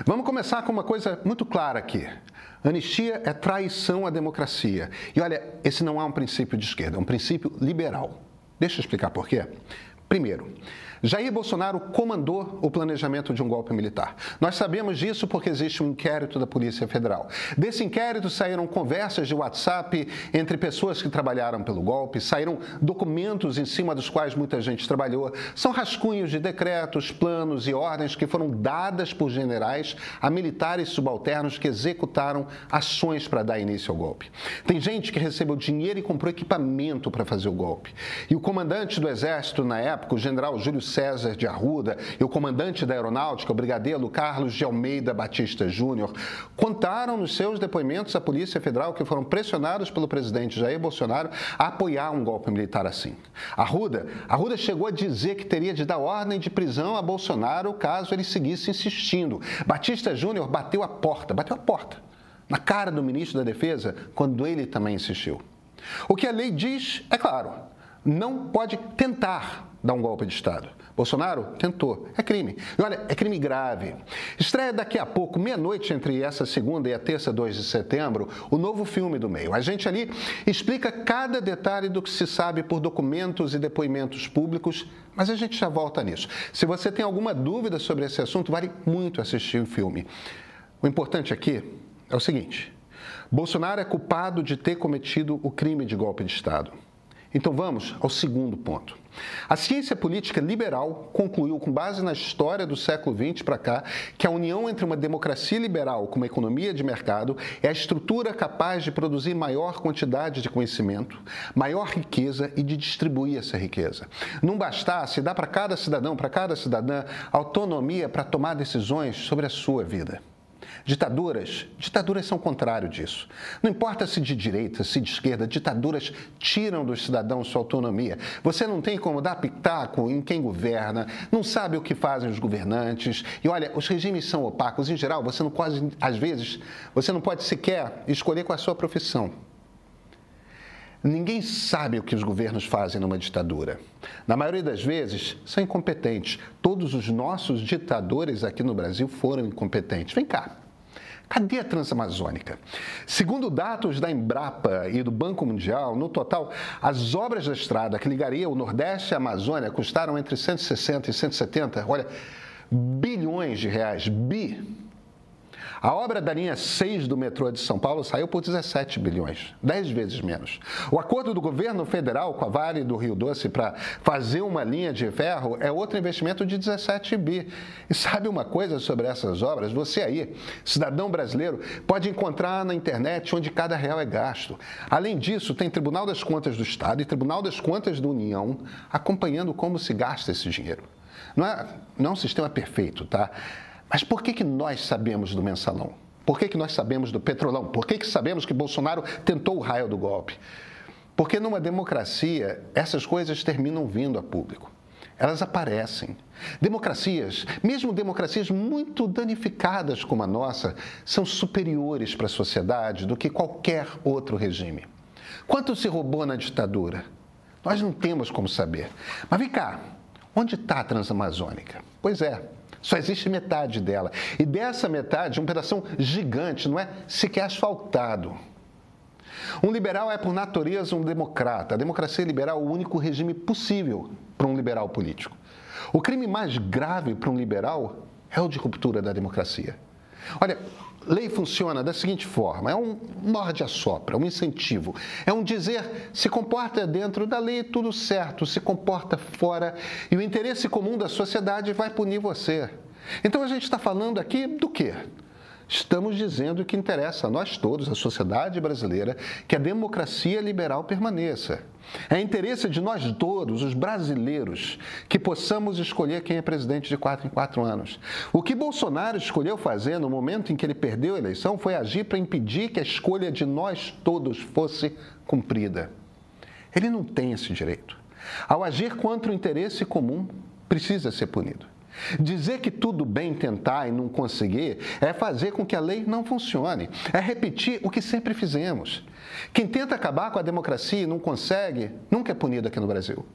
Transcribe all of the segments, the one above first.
Vamos começar com uma coisa muito clara aqui. Anistia é traição à democracia. E olha, esse não é um princípio de esquerda, é um princípio liberal. Deixa eu explicar por quê. Primeiro, Jair Bolsonaro comandou o planejamento de um golpe militar. Nós sabemos disso porque existe um inquérito da Polícia Federal. Desse inquérito saíram conversas de WhatsApp entre pessoas que trabalharam pelo golpe, saíram documentos em cima dos quais muita gente trabalhou. São rascunhos de decretos, planos e ordens que foram dadas por generais a militares subalternos que executaram ações para dar início ao golpe. Tem gente que recebeu dinheiro e comprou equipamento para fazer o golpe. E o comandante do Exército na época, o general Júlio César de Arruda, e o comandante da Aeronáutica, o brigadeiro Carlos de Almeida Batista Júnior, contaram nos seus depoimentos à Polícia Federal que foram pressionados pelo presidente Jair Bolsonaro a apoiar um golpe militar assim. Arruda chegou a dizer que teria de dar ordem de prisão a Bolsonaro caso ele seguisse insistindo. Batista Júnior bateu a porta na cara do ministro da Defesa quando ele também insistiu. O que a lei diz, é claro, não pode tentar dar um golpe de Estado. Bolsonaro tentou. É crime. E olha, é crime grave. Estreia daqui a pouco, meia-noite, entre essa segunda e a terça, 2 de setembro, o novo filme do Meio. A gente ali explica cada detalhe do que se sabe por documentos e depoimentos públicos, mas a gente já volta nisso. Se você tem alguma dúvida sobre esse assunto, vale muito assistir o filme. O importante aqui é o seguinte: Bolsonaro é culpado de ter cometido o crime de golpe de Estado. Então vamos ao segundo ponto. A ciência política liberal concluiu, com base na história do século XX para cá, que a união entre uma democracia liberal com uma economia de mercado é a estrutura capaz de produzir maior quantidade de conhecimento, maior riqueza e de distribuir essa riqueza. Não bastasse dar para cada cidadão, para cada cidadã, autonomia para tomar decisões sobre a sua vida. Ditaduras são o contrário disso. Não importa se de direita, se de esquerda, ditaduras tiram dos cidadãos sua autonomia. Você não tem como dar pitaco em quem governa, não sabe o que fazem os governantes. E olha, os regimes são opacos. Em geral, você não pode, às vezes, você não pode sequer escolher qual é a sua profissão. Ninguém sabe o que os governos fazem numa ditadura. Na maioria das vezes, são incompetentes. Todos os nossos ditadores aqui no Brasil foram incompetentes. Vem cá. Cadê a Transamazônica? Segundo dados da Embrapa e do Banco Mundial, no total, as obras da estrada que ligaria o Nordeste à Amazônia custaram entre 160 e 170, olha, bilhões de reais. A obra da linha 6 do metrô de São Paulo saiu por 17 bilhões, 10 vezes menos. O acordo do governo federal com a Vale do Rio Doce para fazer uma linha de ferro é outro investimento de 17 bi. E sabe uma coisa sobre essas obras? Você aí, cidadão brasileiro, pode encontrar na internet onde cada real é gasto. Além disso, tem Tribunal das Contas do Estado e Tribunal das Contas da União acompanhando como se gasta esse dinheiro. Não é um sistema perfeito, tá? Mas por que nós sabemos do mensalão? Por que nós sabemos do petrolão? Por que sabemos que Bolsonaro tentou o raio do golpe? Porque numa democracia, essas coisas terminam vindo a público. Elas aparecem. Democracias, mesmo democracias muito danificadas como a nossa, são superiores para a sociedade do que qualquer outro regime. Quanto se roubou na ditadura? Nós não temos como saber. Mas vem cá, onde está a Transamazônica? Pois é. Só existe metade dela. E dessa metade, um pedação gigante, não é sequer asfaltado. Um liberal é, por natureza, um democrata. A democracia liberal é o único regime possível para um liberal político. O crime mais grave para um liberal é o de ruptura da democracia. Olha, lei funciona da seguinte forma: é um morde-a-sopra, um incentivo. É um dizer, se comporta dentro da lei, tudo certo, se comporta fora, e o interesse comum da sociedade vai punir você. Então a gente está falando aqui do quê? Estamos dizendo que interessa a nós todos, a sociedade brasileira, que a democracia liberal permaneça. É interesse de nós todos, os brasileiros, que possamos escolher quem é presidente de 4 em 4 anos. O que Bolsonaro escolheu fazer no momento em que ele perdeu a eleição foi agir para impedir que a escolha de nós todos fosse cumprida. Ele não tem esse direito. Ao agir contra o interesse comum, precisa ser punido. Dizer que tudo bem tentar e não conseguir é fazer com que a lei não funcione. É repetir o que sempre fizemos. Quem tenta acabar com a democracia e não consegue, nunca é punido aqui no Brasil.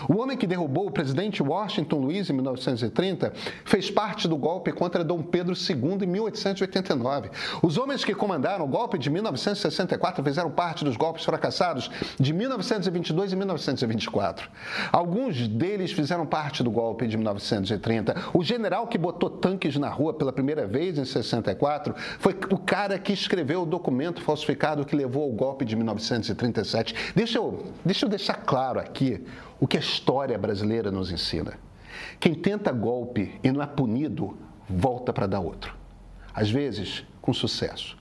O homem que derrubou o presidente Washington Luiz em 1930 fez parte do golpe contra Dom Pedro II em 1889. Os homens que comandaram o golpe de 1964 fizeram parte dos golpes fracassados de 1922 e 1924. Alguns deles fizeram parte do golpe de 1930. O general que botou tanques na rua pela primeira vez em 64 foi o cara que escreveu o documento falsificado que levou ao golpe de 1937. Deixa eu deixar claro aqui o que a história brasileira nos ensina. Quem tenta golpe e não é punido, volta para dar outro. Às vezes, com sucesso.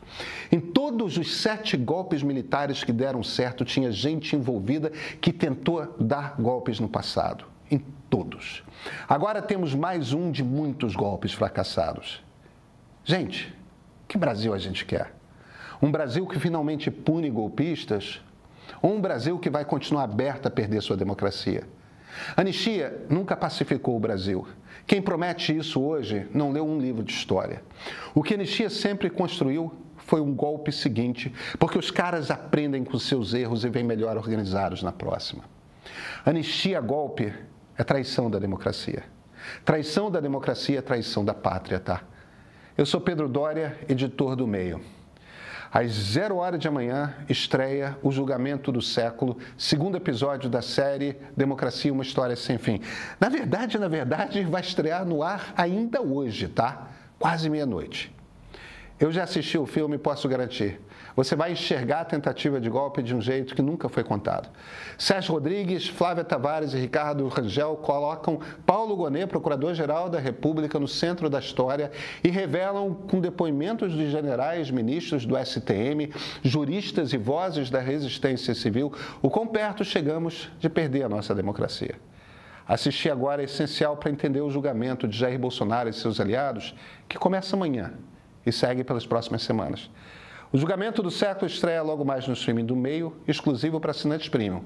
Em todos os 7 golpes militares que deram certo, tinha gente envolvida que tentou dar golpes no passado. Em todos. Agora temos mais um de muitos golpes fracassados. Gente, que Brasil a gente quer? Um Brasil que finalmente pune golpistas? Ou um Brasil que vai continuar aberto a perder sua democracia? Anistia nunca pacificou o Brasil. Quem promete isso hoje não leu um livro de história. O que a anistia sempre construiu foi um golpe seguinte, porque os caras aprendem com seus erros e vêm melhor organizados na próxima. Anistia golpe é traição da democracia. Traição da democracia é traição da pátria, tá? Eu sou Pedro Doria, editor do Meio. Às 0h de amanhã, estreia O Julgamento do Século, segundo episódio da série Democracia, uma História Sem Fim. Na verdade, vai estrear no ar ainda hoje, tá? Quase meia-noite. Eu já assisti o filme e posso garantir. Você vai enxergar a tentativa de golpe de um jeito que nunca foi contado. Sérgio Rodrigues, Flávia Tavares e Ricardo Rangel colocam Paulo Gonet, procurador-geral da República, no centro da história e revelam, com depoimentos de generais, ministros do STM, juristas e vozes da resistência civil, o quão perto chegamos de perder a nossa democracia. Assistir agora é essencial para entender o julgamento de Jair Bolsonaro e seus aliados, que começa amanhã e segue pelas próximas semanas. O Julgamento do Século estreia logo mais no streaming do Meio, exclusivo para assinantes premium.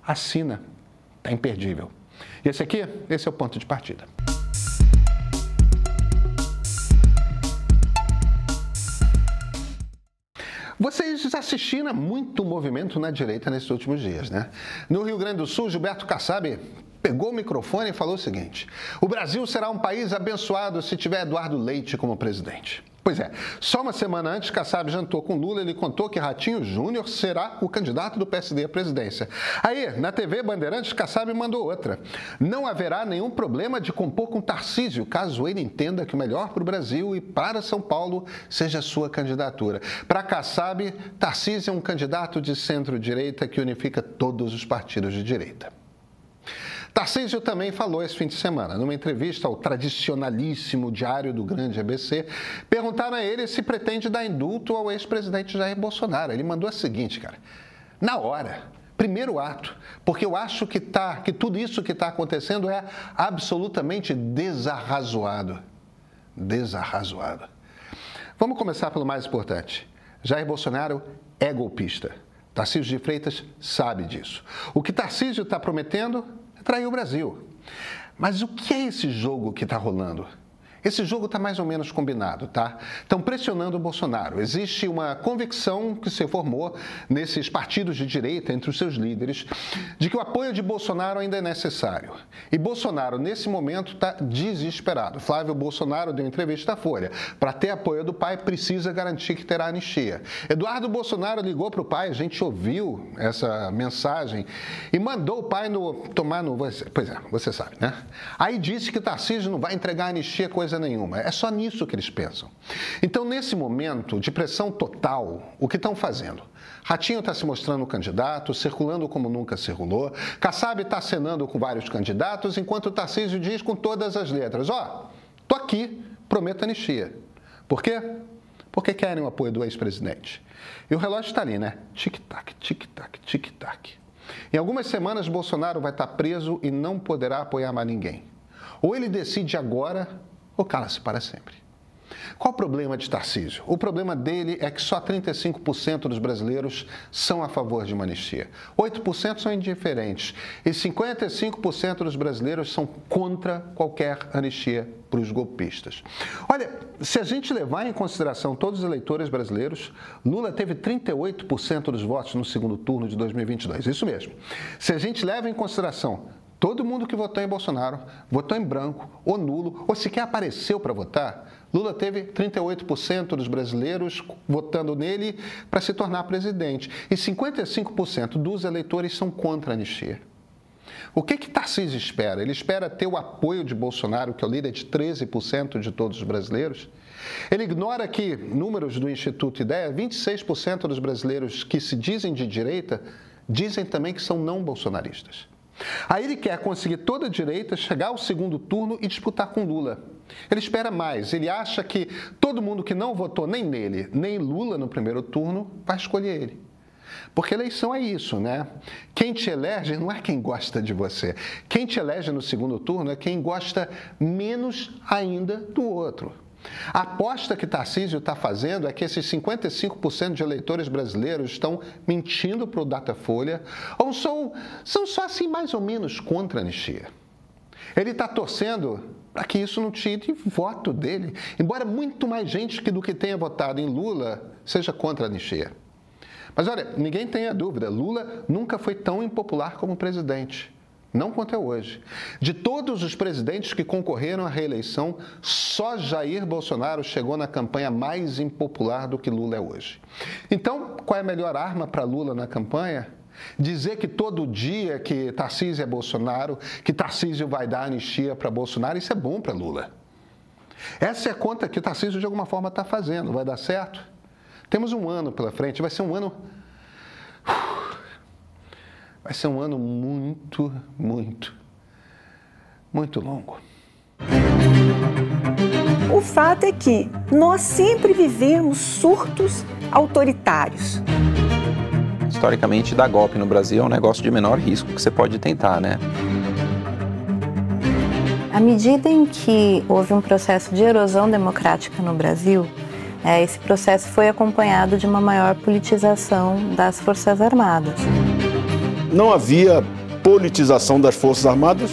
Assina, tá imperdível. E esse é o ponto de partida. Vocês assistiram a muito movimento na direita nesses últimos dias, né? No Rio Grande do Sul, Gilberto Kassab pegou o microfone e falou o seguinte: o Brasil será um país abençoado se tiver Eduardo Leite como presidente. Pois é, só uma semana antes, Kassab jantou com Lula, ele contou que Ratinho Júnior será o candidato do PSD à presidência. Aí, na TV Bandeirantes, Kassab mandou outra. Não haverá nenhum problema de compor com Tarcísio, caso ele entenda que o melhor para o Brasil e para São Paulo seja a sua candidatura. Para Kassab, Tarcísio é um candidato de centro-direita que unifica todos os partidos de direita. Tarcísio também falou esse fim de semana, numa entrevista ao tradicionalíssimo Diário do Grande ABC, perguntaram a ele se pretende dar indulto ao ex-presidente Jair Bolsonaro. Ele mandou a seguinte, cara: na hora, primeiro ato, porque eu acho que tudo isso que está acontecendo é absolutamente desarrazoado. Desarrazoado. Vamos começar pelo mais importante. Jair Bolsonaro é golpista. Tarcísio de Freitas sabe disso. O que Tarcísio está prometendo é trair o Brasil. Mas o que é esse jogo que está rolando? Esse jogo está mais ou menos combinado, tá? Estão pressionando o Bolsonaro. Existe uma convicção que se formou nesses partidos de direita, entre os seus líderes, de que o apoio de Bolsonaro ainda é necessário. E Bolsonaro, nesse momento, está desesperado. Flávio Bolsonaro deu entrevista à Folha. Para ter apoio do pai, precisa garantir que terá anistia. Eduardo Bolsonaro ligou para o pai, a gente ouviu essa mensagem, e mandou o pai tomar no... Pois é, você sabe, né? Aí disse que Tarcísio não vai entregar anistia, coisa nenhuma. É só nisso que eles pensam. Então, nesse momento de pressão total, o que estão fazendo? Ratinho está se mostrando candidato, circulando como nunca circulou. Kassab está acenando com vários candidatos, enquanto o Tarcísio diz com todas as letras: ó, tô aqui, prometo anistia. Por quê? Porque querem o apoio do ex-presidente. E o relógio está ali, né? Tic-tac, tic-tac, tic-tac. Em algumas semanas, Bolsonaro vai estar preso e não poderá apoiar mais ninguém. Ou ele decide agora, ou cala-se para sempre. Qual o problema de Tarcísio? O problema dele é que só 35% dos brasileiros são a favor de uma anistia. 8% são indiferentes. E 55% dos brasileiros são contra qualquer anistia para os golpistas. Olha, se a gente levar em consideração todos os eleitores brasileiros, Lula teve 38% dos votos no segundo turno de 2022. Isso mesmo. Se a gente leva em consideração Todo mundo que votou em Bolsonaro, votou em branco, ou nulo, ou sequer apareceu para votar, Lula teve 38% dos brasileiros votando nele para se tornar presidente. E 55% dos eleitores são contra a anistia. O que Tarcísio espera? Ele espera ter o apoio de Bolsonaro, que é o líder de 13% de todos os brasileiros? Ele ignora que, números do Instituto Ideia, 26% dos brasileiros que se dizem de direita dizem também que são não bolsonaristas. Aí ele quer conseguir toda a direita, chegar ao segundo turno e disputar com Lula. Ele espera mais, ele acha que todo mundo que não votou nem nele, nem Lula no primeiro turno, vai escolher ele. Porque eleição é isso, né? Quem te elege não é quem gosta de você. Quem te elege no segundo turno é quem gosta menos ainda do outro. A aposta que Tarcísio está fazendo é que esses 55% de eleitores brasileiros estão mentindo para o Datafolha ou são só assim mais ou menos contra a anistia. Ele está torcendo para que isso não tire voto dele, embora muito mais gente do que tenha votado em Lula seja contra a anistia. Mas olha, ninguém tenha dúvida, Lula nunca foi tão impopular como presidente. Não quanto é hoje. De todos os presidentes que concorreram à reeleição, só Jair Bolsonaro chegou na campanha mais impopular do que Lula é hoje. Então, qual é a melhor arma para Lula na campanha? Dizer que todo dia que Tarcísio é Bolsonaro, que Tarcísio vai dar anistia para Bolsonaro, isso é bom para Lula. Essa é a conta que Tarcísio de alguma forma está fazendo. Vai dar certo? Temos um ano pela frente, vai ser um ano muito, muito longo. O fato é que nós sempre vivemos surtos autoritários. Historicamente, dar golpe no Brasil é um negócio de menor risco que você pode tentar, né? À medida em que houve um processo de erosão democrática no Brasil, esse processo foi acompanhado de uma maior politização das Forças Armadas. Não havia politização das Forças Armadas?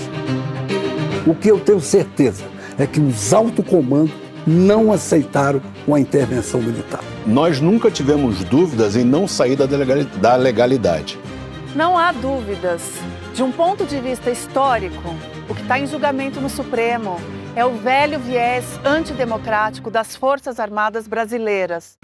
O que eu tenho certeza é que os alto comando não aceitaram uma intervenção militar. Nós nunca tivemos dúvidas em não sair da legalidade. Não há dúvidas. De um ponto de vista histórico, o que está em julgamento no Supremo é o velho viés antidemocrático das Forças Armadas brasileiras.